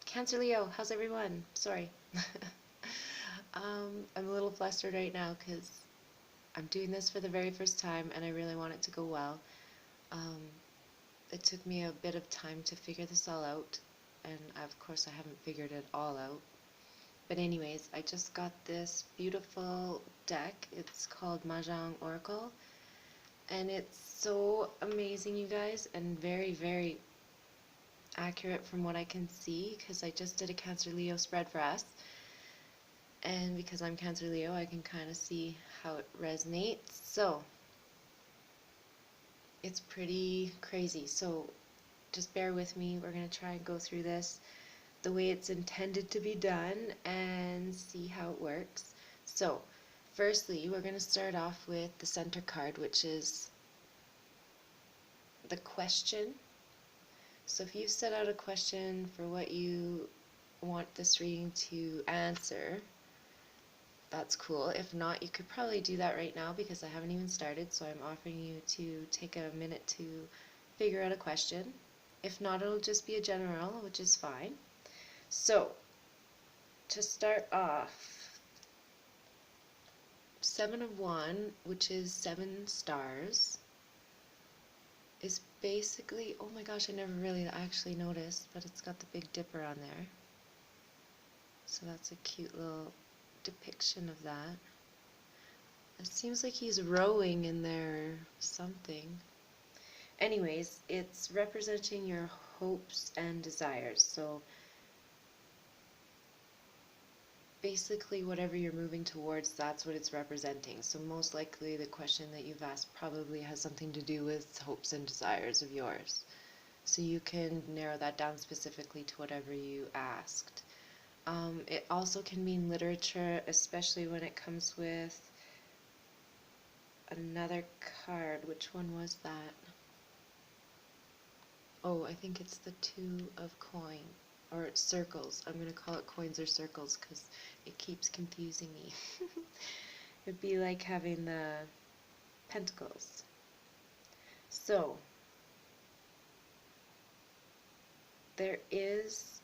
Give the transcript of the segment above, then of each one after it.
Cancer Leo, how's everyone? Sorry. I'm a little flustered right now because I'm doing this for the very first time and I really want it to go well. Um, it took me a bit of time to figure this all out, and of course I haven't figured it all out. But anyways, I just got this beautiful deck. It's called Mahjong Oracle, and it's so amazing, you guys, and very, very accurate from what I can see because I just did a Cancer Leo spread for us. And because I'm Cancer Leo, I can kind of see how it resonates. So it's pretty crazy. So just bear with me. We're going to try and go through this the way it's intended to be done and see how it works. So firstly, we're going to start off with the center card, which is the question. So if you set out a question for what you want this reading to answer, that's cool. If not, you could probably do that right now because I haven't even started, so I'm offering you to take a minute to figure out a question. If not, it'll just be a general, which is fine. So, to start off, Seven of Wands, which is 7 stars, is basically, oh my gosh, I never really actually noticed, but it's got the Big Dipper on there. So that's a cute little depiction of that. It seems like he's rowing in there something. Anyways, it's representing your hopes and desires. So basically whatever you're moving towards, that's what it's representing. So most likely the question that you've asked probably has something to do with hopes and desires of yours. So you can narrow that down specifically to whatever you asked. It also can mean literature, especially when it comes with another card. Which one was that? Oh, I think it's the 2 of coin, or it's circles. I'm going to call it coins or circles because it keeps confusing me. It'd be like having the pentacles. So, there is,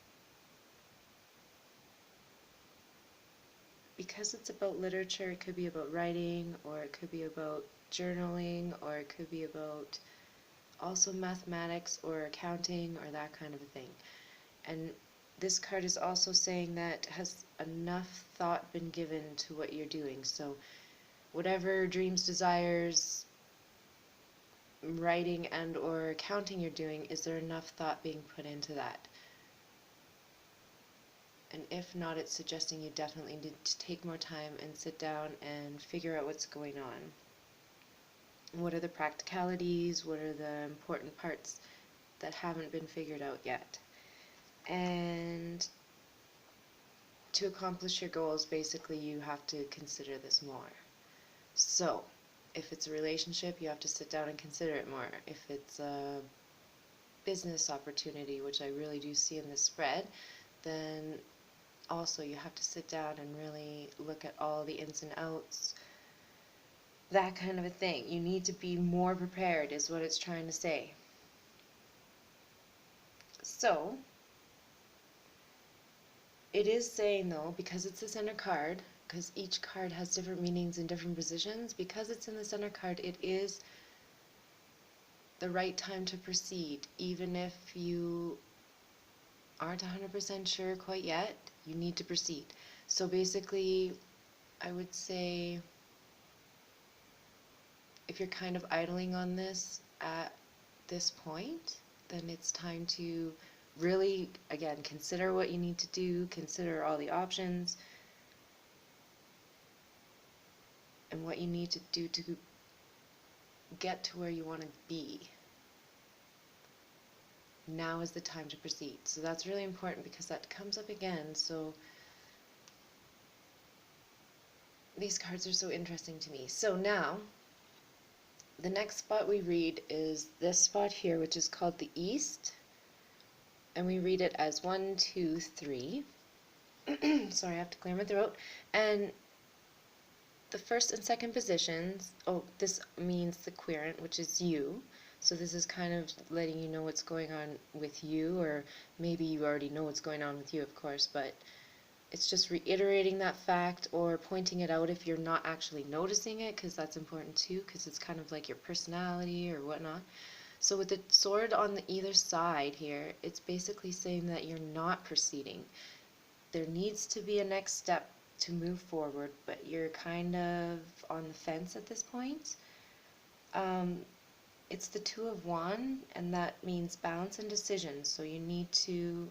because it's about literature, it could be about writing, or it could be about journaling, or it could be about also mathematics or accounting or that kind of a thing. And this card is also saying that has enough thought been given to what you're doing. So whatever dreams, desires, writing and or accounting you're doing, is there enough thought being put into that? And if not, it's suggesting you definitely need to take more time and sit down and figure out what's going on. What are the practicalities? What are the important parts that haven't been figured out yet? And to accomplish your goals, basically you have to consider this more. So, if it's a relationship, you have to sit down and consider it more. If it's a business opportunity, which I really do see in this spread, then also you have to sit down and really look at all the ins and outs, that kind of a thing. You need to be more prepared is what it's trying to say. So, it is saying though, because it's the center card, because each card has different meanings in different positions, because it's in the center card, it is the right time to proceed. Even if you aren't 100% sure quite yet, you need to proceed. So basically, I would say if you're kind of idling on this at this point, then it's time to really, again, consider what you need to do, consider all the options, and what you need to do to get to where you want to be. Now is the time to proceed. So that's really important because that comes up again. So these cards are so interesting to me. So now, the next spot we read is this spot here, which is called the East. And we read it as 1, 2, 3. Sorry, I have to clear my throat. And the first and second positions, oh, this means the querent, which is you. So this is kind of letting you know what's going on with you, or maybe you already know what's going on with you, of course, but it's just reiterating that fact or pointing it out if you're not actually noticing it, because that's important too, because it's kind of like your personality or whatnot. So with the sword on the either side here, it's basically saying that you're not proceeding. There needs to be a next step to move forward, but you're kind of on the fence at this point. It's the Two of Wands, and that means balance and decision. So you need to,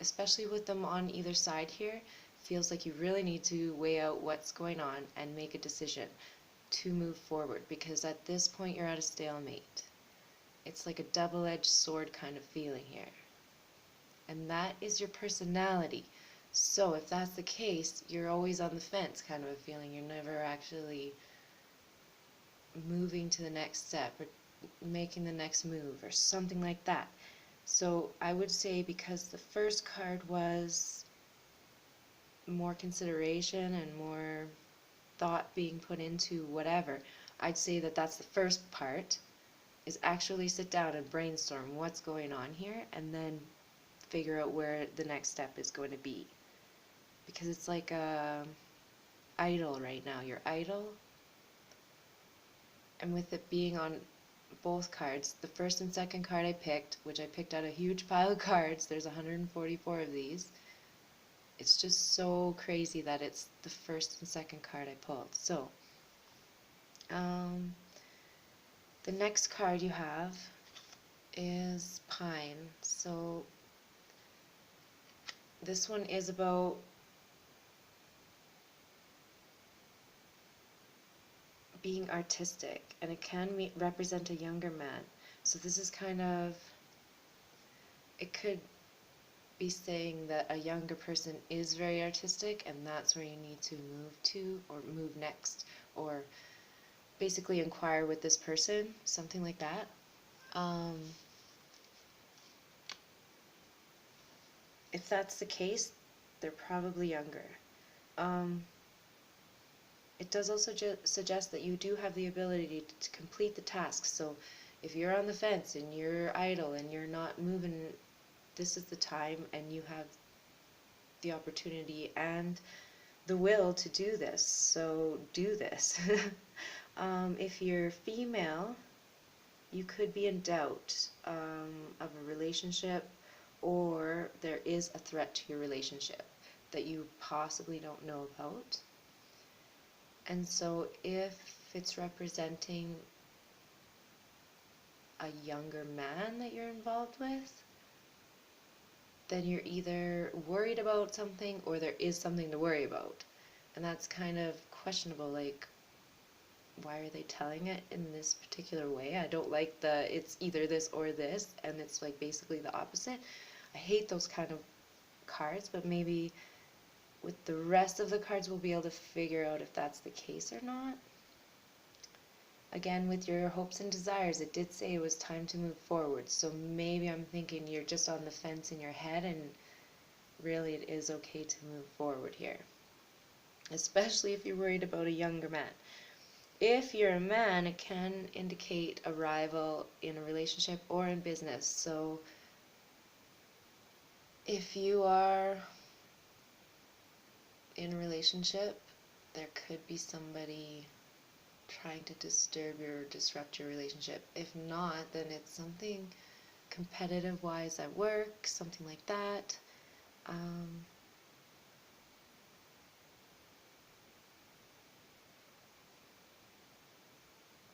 especially with them on either side here, feels like you really need to weigh out what's going on and make a decision to move forward, because at this point you're at a stalemate. It's like a double-edged sword kind of feeling here. And that is your personality. So if that's the case, you're always on the fence kind of a feeling. You're never actually moving to the next step or making the next move or something like that. So I would say, because the first card was more consideration and more thought being put into whatever, I'd say that that's the first part, is actually sit down and brainstorm what's going on here and then figure out where the next step is going to be. Because it's like a idle right now. You're idle, and with it being on both cards, the first and second card I picked, which I picked out a huge pile of cards, there's 144 of these. It's just so crazy that it's the first and second card I pulled. So, the next card you have is Pine. So, this one is about being artistic, and it can represent a younger man. So this is kind of, it could be saying that a younger person is very artistic, and that's where you need to move to, or move next, or basically inquire with this person, something like that. If that's the case, they're probably younger. It does also suggest that you do have the ability to complete the task. So if you're on the fence and you're idle and you're not moving, this is the time, and you have the opportunity and the will to do this. So do this. If you're female, you could be in doubt of a relationship, or there is a threat to your relationship that you possibly don't know about. And so if it's representing a younger man that you're involved with, then you're either worried about something or there is something to worry about. And that's kind of questionable, like, why are they telling it in this particular way? I don't like the, it's either this or this, and it's like basically the opposite. I hate those kind of cards, but maybe with the rest of the cards we'll be able to figure out if that's the case or not. Again, with your hopes and desires, it did say it was time to move forward, so maybe I'm thinking you're just on the fence in your head, and really it is okay to move forward here, especially if you're worried about a younger man. If you're a man, it can indicate a rival in a relationship or in business. So if you are in a relationship, there could be somebody trying to disturb or disrupt your relationship. If not, then it's something competitive wise at work, something like that.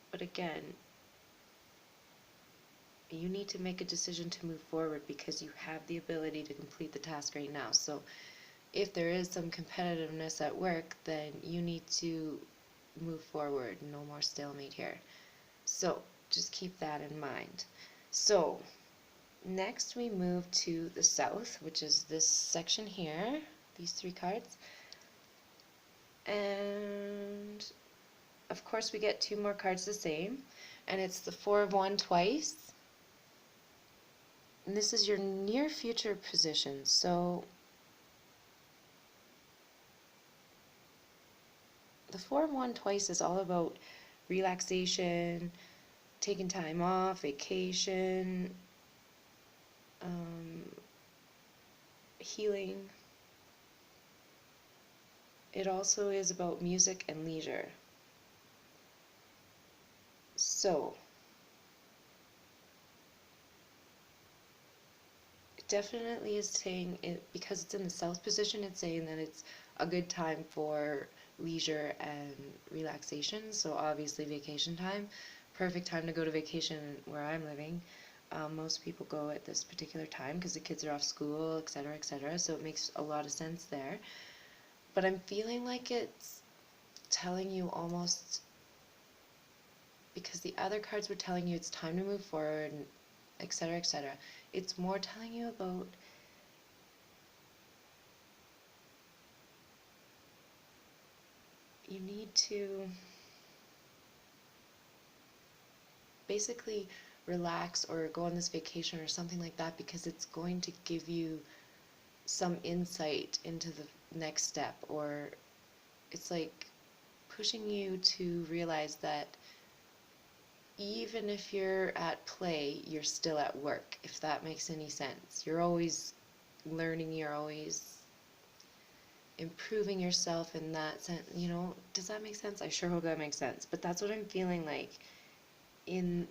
But again, you need to make a decision to move forward because you have the ability to complete the task right now. So if there is some competitiveness at work, then you need to move forward. No more stalemate here. So just keep that in mind. So next we move to the south, which is this section here, these three cards. And of course we get two more cards the same, and it's the Four of Wands twice. And this is your near future position. So the Four of Wands twice is all about relaxation, taking time off, vacation, um, healing. It also is about music and leisure. So, it definitely is saying it because it's in the south position, it's saying that it's a good time for leisure and relaxation. So, obviously, vacation time. Perfect time to go to vacation where I'm living. Most people go at this particular time because the kids are off school, etc., etc. So, it makes a lot of sense there. But I'm feeling like it's telling you almost because the other cards were telling you it's time to move forward, etc., etc. It's more telling you about you need to basically relax or go on this vacation or something like that because it's going to give you some insight into the next step, or it's like pushing you to realize that even if you're at play, you're still at work, if that makes any sense. You're always learning, you're always improving yourself in that sense. Does that make sense? I sure hope that makes sense. But that's what I'm feeling like in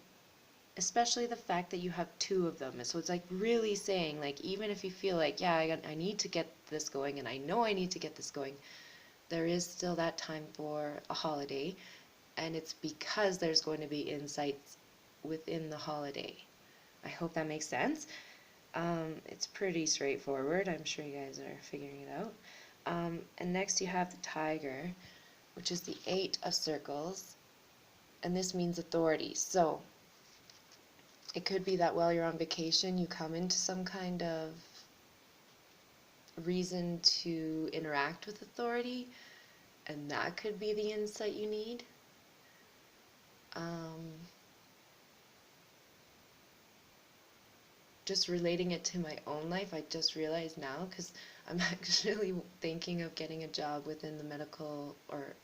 especially the fact that you have two of them. So it's like really saying, like, even if you feel like, yeah, I need to get this going and I know I need to get this going, there is still that time for a holiday, and it's because there's going to be insights within the holiday. I hope that makes sense. It's pretty straightforward. I'm sure you guys are figuring it out. And next you have the tiger, which is the 8 of circles, and this means authority. So it could be that while you're on vacation, you come into some kind of reason to interact with authority, and that could be the insight you need. Just relating it to my own life, I just realized now, because I'm actually thinking of getting a job within the medical or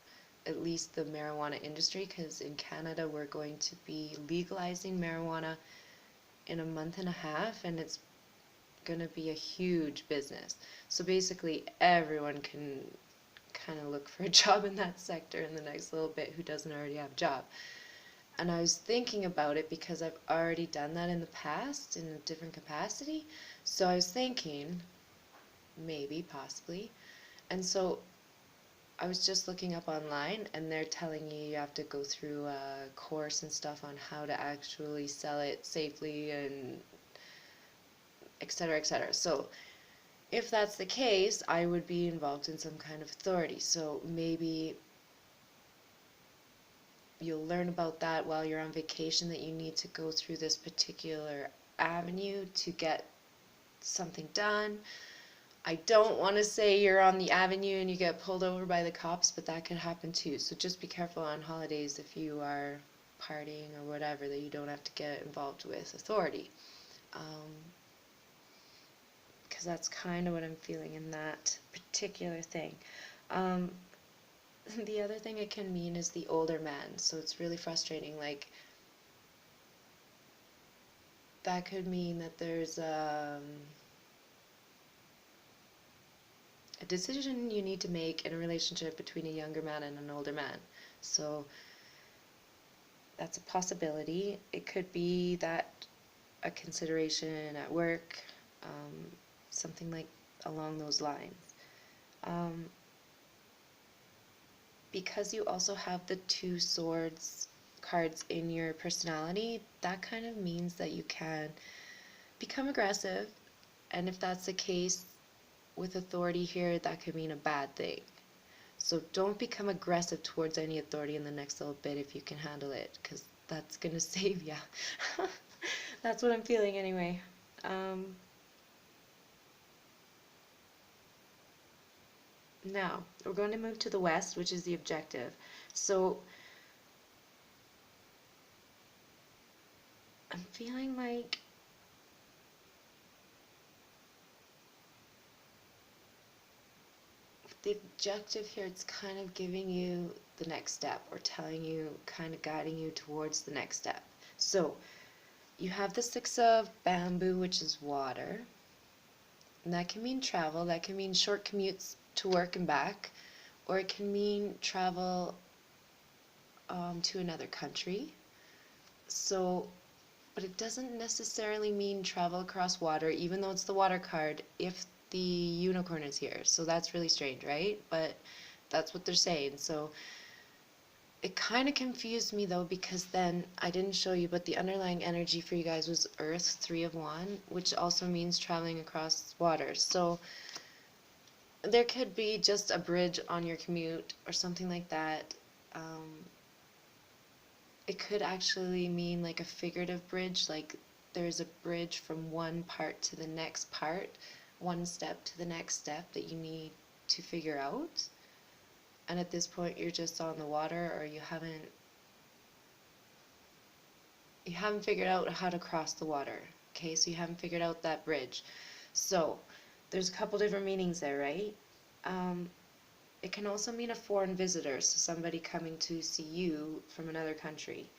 at least the marijuana industry, because in Canada we're going to be legalizing marijuana in a month and a half, and it's going to be a huge business. So basically everyone can kind of look for a job in that sector in the next little bit who doesn't already have a job. And I was thinking about it because I've already done that in the past in a different capacity. So I was thinking, maybe, possibly. And so I was just looking up online, and they're telling you have to go through a course and stuff on how to actually sell it safely and etc., etc. So if that's the case, I would be involved in some kind of authority. So maybe you'll learn about that while you're on vacation, that you need to go through this particular avenue to get something done. I don't want to say you're on the avenue and you get pulled over by the cops, but that could happen too. So just be careful on holidays if you are partying or whatever, that you don't have to get involved with authority. Because that's kind of what I'm feeling in that particular thing. Um, the other thing it can mean is the older man. So it's really frustrating. Like, that could mean that there's a decision you need to make in a relationship between a younger man and an older man. So that's a possibility. It could be that a consideration at work, something like along those lines. Because you also have the 2 swords cards in your personality, that kind of means that you can become aggressive, and if that's the case with authority here, that could mean a bad thing. So don't become aggressive towards any authority in the next little bit if you can handle it, because that's going to save ya. That's what I'm feeling anyway. Now, we're going to move to the west, which is the objective. So I'm feeling like the objective here, it's kind of giving you the next step, or telling you, kind of guiding you towards the next step. So you have the Six of Bamboo, which is water. And that can mean travel, that can mean short commutes to work and back, or it can mean travel to another country. So, but it doesn't necessarily mean travel across water, even though it's the water card, if the unicorn is here. So that's really strange, right? But that's what they're saying. So it kind of confused me though, because then I didn't show you, but the underlying energy for you guys was Earth, Three of Wands, which also means traveling across water. So there could be just a bridge on your commute or something like that. Um, it could actually mean like a figurative bridge, like there's a bridge from one part to the next part, one step to the next step that you need to figure out. And at this point you're just on the water, or you haven't figured out how to cross the water. Okay, so you haven't figured out that bridge. So there's a couple different meanings there, right? Um, it can also mean a foreign visitor, so somebody coming to see you from another country.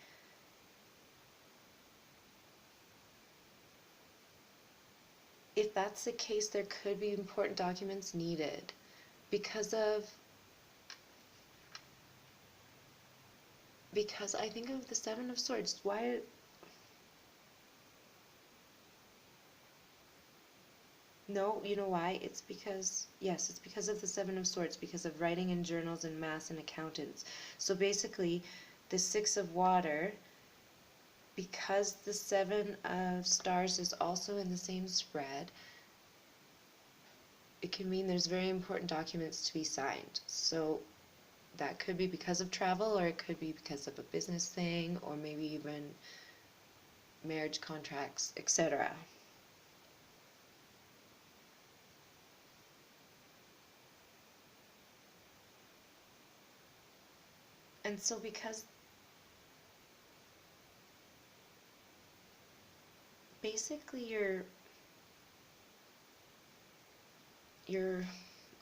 If that's the case, there could be important documents needed because I think of the Seven of Swords. Why? No, you know why? It's because, yes, it's because of the Seven of Swords, because of writing in journals and maths and accountants. So basically, the Six of Water, because the Seven of Stars is also in the same spread, it can mean there's very important documents to be signed. So that could be because of travel, or it could be because of a business thing, or maybe even marriage contracts, etc. And so because basically your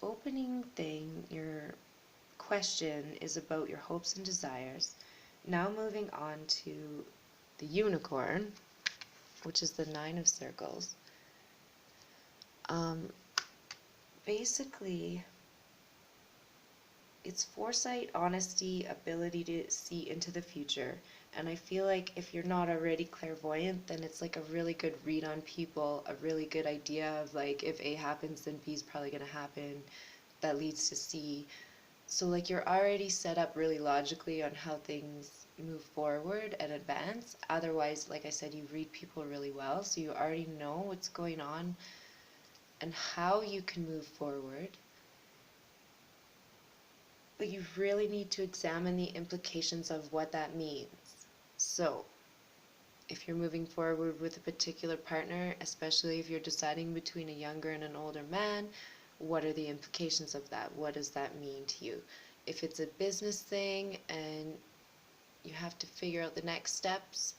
opening thing, your question is about your hopes and desires. Now moving on to the unicorn, which is the Nine of Circles. Um, basically, it's foresight, honesty, ability to see into the future. And I feel like if you're not already clairvoyant, then it's like a really good read on people, a really good idea of like if A happens, then B is probably going to happen. That leads to C. So like you're already set up really logically on how things move forward and advance. Otherwise, like I said, you read people really well, so you already know what's going on and how you can move forward. But you really need to examine the implications of what that means. So, if you're moving forward with a particular partner, especially if you're deciding between a younger and an older man, what are the implications of that? What does that mean to you? If it's a business thing and you have to figure out the next steps,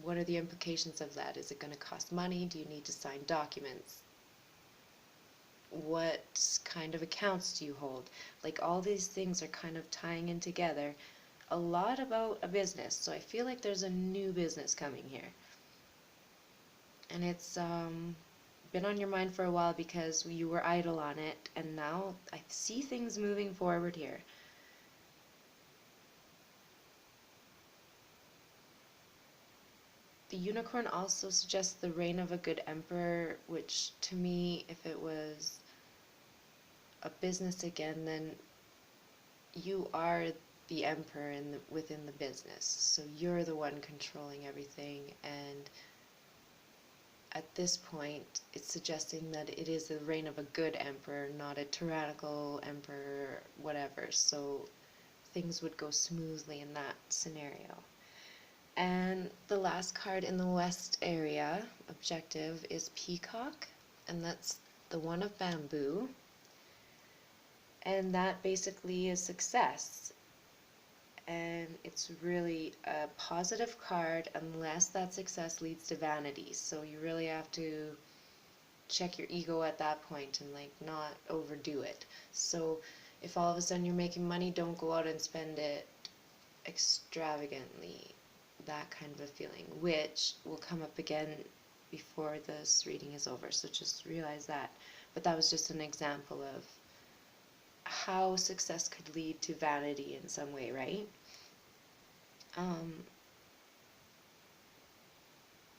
what are the implications of that? Is it going to cost money? Do you need to sign documents? What kind of accounts do you hold? Like all these things are kind of tying in together a lot about a business. So I feel like there's a new business coming here. And it's been on your mind for a while because you were idle on it, and now I see things moving forward here. The unicorn also suggests the reign of a good emperor, which to me, if it was a business again, then you are the emperor within the business. So you're the one controlling everything, and at this point it's suggesting that it is the reign of a good emperor, not a tyrannical emperor, whatever. So things would go smoothly in that scenario. And the last card in the west area, objective, is Peacock, and that's the one of bamboo. And that basically is success. And it's really a positive card unless that success leads to vanity. So you really have to check your ego at that point and like not overdo it. So if all of a sudden you're making money, don't go out and spend it extravagantly. that kind of a feeling, which will come up again before this reading is over, so just realize that. But that was just an example of how success could lead to vanity in some way, right?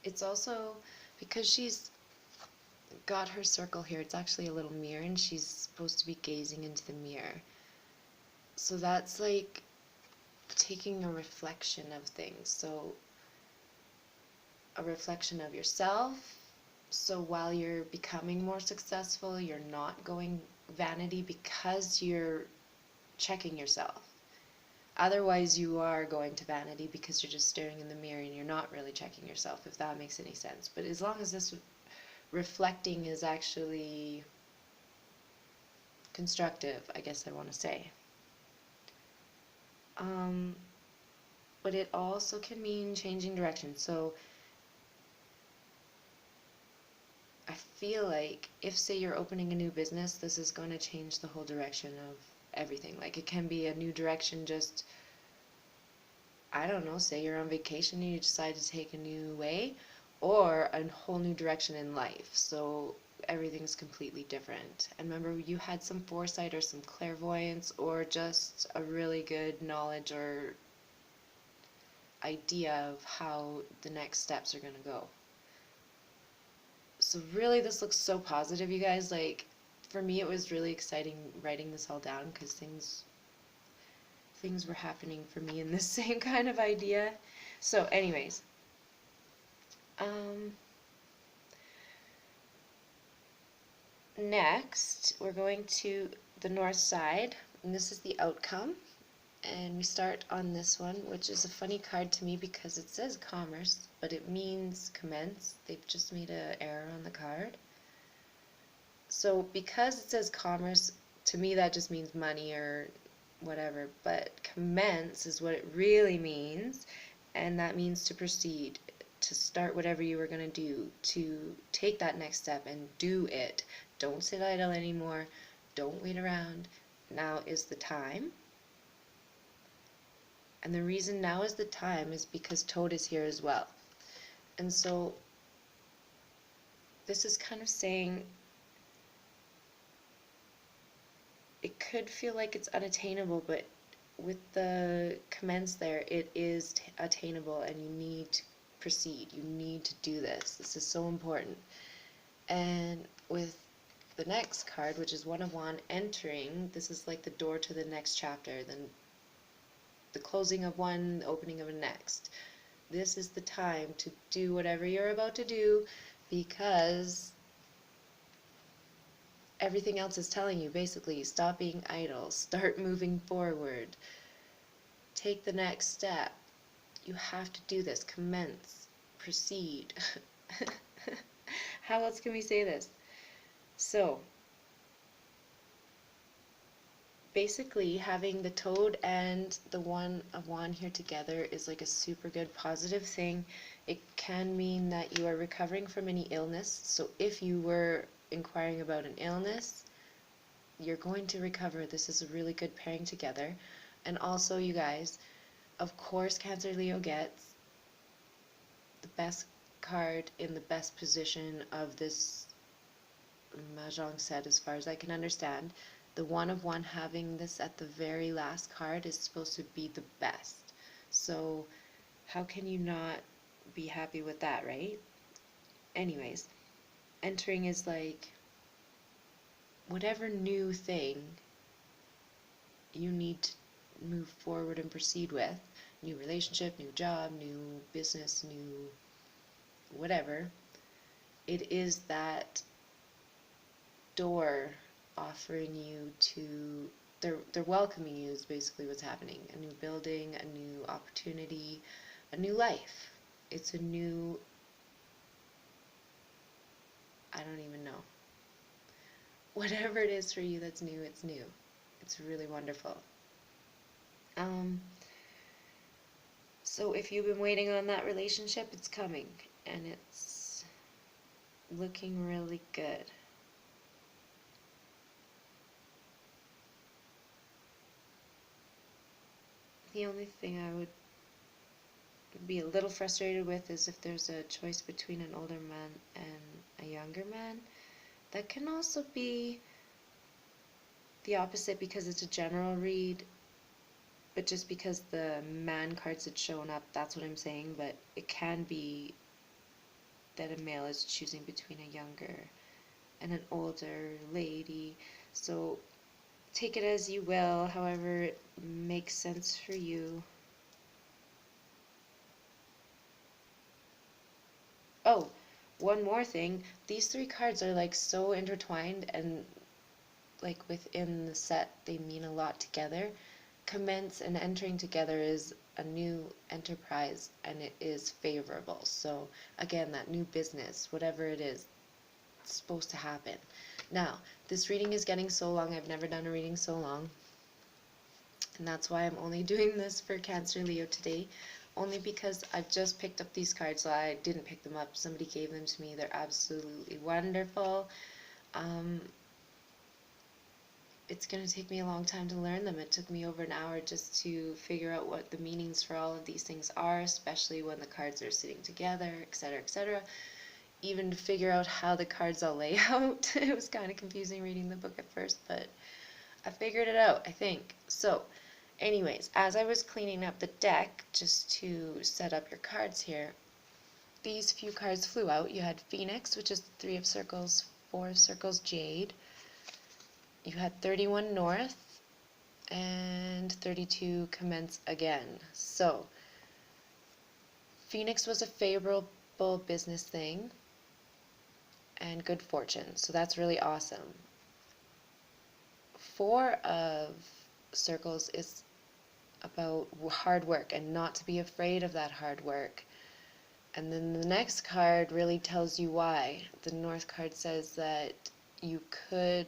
It's also because she's got her circle here, it's actually a little mirror, and she's supposed to be gazing into the mirror. So that's like taking a reflection of things. So a reflection of yourself. So while you're becoming more successful, you're not going vanity because you're checking yourself. Otherwise, you are going to vanity because you're just staring in the mirror and you're not really checking yourself, if that makes any sense. But as long as this reflecting is actually constructive, I guess I want to say. But it also can mean changing direction. So I feel like if, say, you're opening a new business, this is going to change the whole direction of everything. Like, it can be a new direction, just, I don't know, say you're on vacation and you decide to take a new way, or a whole new direction in life. So everything's completely different. And remember, you had some foresight or some clairvoyance or just a really good knowledge or idea of how the next steps are going to go. So really, this looks so positive, you guys. Like, for me, it was really exciting writing this all down because things were happening for me in the same kind of idea. So anyways, next we're going to the north side, and this is the outcome. And we start on this one, which is a funny card to me because it says commerce, but it means commence. They've just made an error on the card. So because it says commerce, to me that just means money or whatever, but commence is what it really means, and that means to proceed, to start whatever you were going to do, to take that next step and do it. Don't sit idle anymore. Don't wait around. Now is the time. And the reason now is the time is because Toad is here as well. And so this is kind of saying it could feel like it's unattainable, but with the commence there, it is attainable, and you need to proceed. You need to do this. This is so important. And with the next card, which is One of Wands, entering, this is like the door to the next chapter, then the closing of one, the opening of a next. This is the time to do whatever you're about to do, because everything else is telling you basically stop being idle, start moving forward, take the next step. You have to do this. Commence, proceed. How else can we say this? So basically, having the Toad and the One of Wands here together is like a super good positive thing. It can mean that you are recovering from any illness. So if you were inquiring about an illness, you're going to recover. This is a really good pairing together. And also, you guys, of course, Cancer Leo gets the best card in the best position of this mahjong set, as far as I can understand. The One of Wands having this at the very last card is supposed to be the best. So how can you not be happy with that, right? Anyways, entering is like whatever new thing you need to move forward and proceed with. New relationship, new job, new business, new whatever. It is that door offering you to, they're welcoming you is basically what's happening. A new building, a new opportunity, a new life. It's a new, I don't even know. Whatever it is for you that's new, it's new. It's really wonderful. So if you've been waiting on that relationship, it's coming, and it's looking really good. The only thing I would be a little frustrated with is if there's a choice between an older man and a younger man. That can also be the opposite because it's a general read, but just because the man cards had shown up, that's what I'm saying. But it can be that a male is choosing between a younger and an older lady. So take it as you will, however it makes sense for you. Oh, one more thing. These three cards are like so intertwined and like within the set they mean a lot together. Commence and entering together is a new enterprise and it is favorable. So again, that new business, whatever it is, it's supposed to happen. Now, this reading is getting so long. I've never done a reading so long. And that's why I'm only doing this for Cancer Leo today. Only because I've just picked up these cards, so I didn't pick them up. Somebody gave them to me. They're absolutely wonderful. It's going to take me a long time to learn them. It took me over an hour just to figure out what the meanings for all of these things are, especially when the cards are sitting together, etc., etc. Even to figure out how the cards all lay out. It was kind of confusing reading the book at first, but I figured it out, I think. So, anyways, as I was cleaning up the deck, just to set up your cards here, these few cards flew out. You had Phoenix, which is 3 of circles, 4 of circles, Jade. You had 31 North, and 32 Commence again. So, Phoenix was a favorable business thing, and good fortune. So that's really awesome. 4 of circles is about hard work and not to be afraid of that hard work. And then the next card really tells you why. The North card says that you could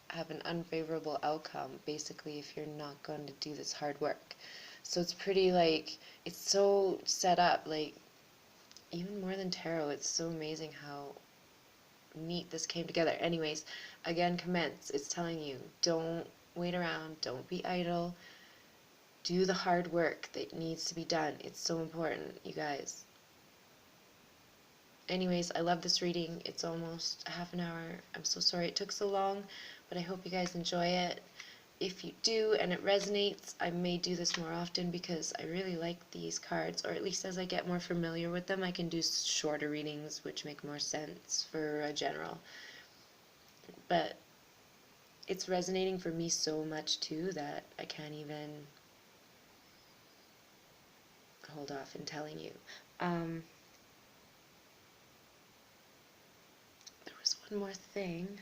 have an unfavorable outcome, basically, if you're not going to do this hard work. So it's pretty, like, it's so set up, like, even more than tarot. It's so amazing how neat this came together. Anyways, again, Commence. It's telling you, don't wait around, don't be idle, do the hard work that needs to be done. It's so important, you guys. Anyways, I love this reading. It's almost a half an hour. I'm so sorry it took so long, but I hope you guys enjoy it. If you do and it resonates, I may do this more often because I really like these cards, or at least as I get more familiar with them, I can do shorter readings which make more sense for a general. But it's resonating for me so much too that I can't even hold off in telling you. There was one more thing.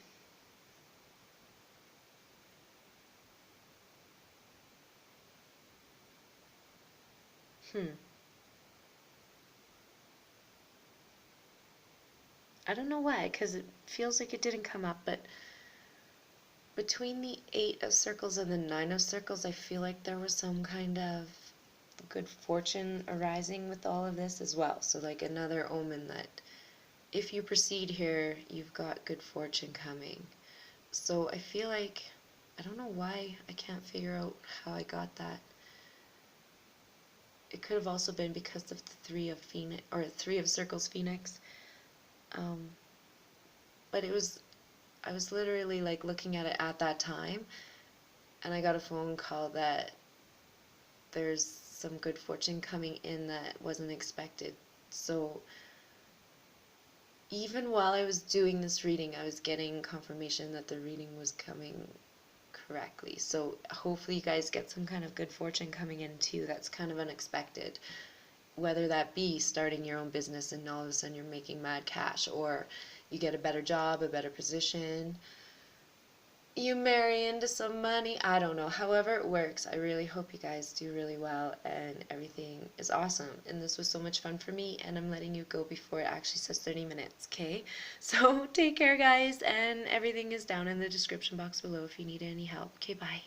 I don't know why, because it feels like it didn't come up, but between the 8 of circles and the 9 of circles, I feel like there was some kind of good fortune arising with all of this as well. So like another omen that if you proceed here, you've got good fortune coming. So I feel like, I don't know why I can't figure out how I got that. It could have also been because of the 3 of Phoenix, or 3 of circles Phoenix. But I was literally like looking at it at that time, and I got a phone call that there's some good fortune coming in that wasn't expected. So even while I was doing this reading, I was getting confirmation that the reading was coming correctly. So hopefully you guys get some kind of good fortune coming in too that's kind of unexpected. Whether that be starting your own business and all of a sudden you're making mad cash, or you get a better job, a better position, you marry into some money, I don't know. However it works, I really hope you guys do really well and everything is awesome. And this was so much fun for me, and I'm letting you go before it actually says 30 minutes, okay? So take care, guys, and everything is down in the description box below if you need any help. Okay, bye.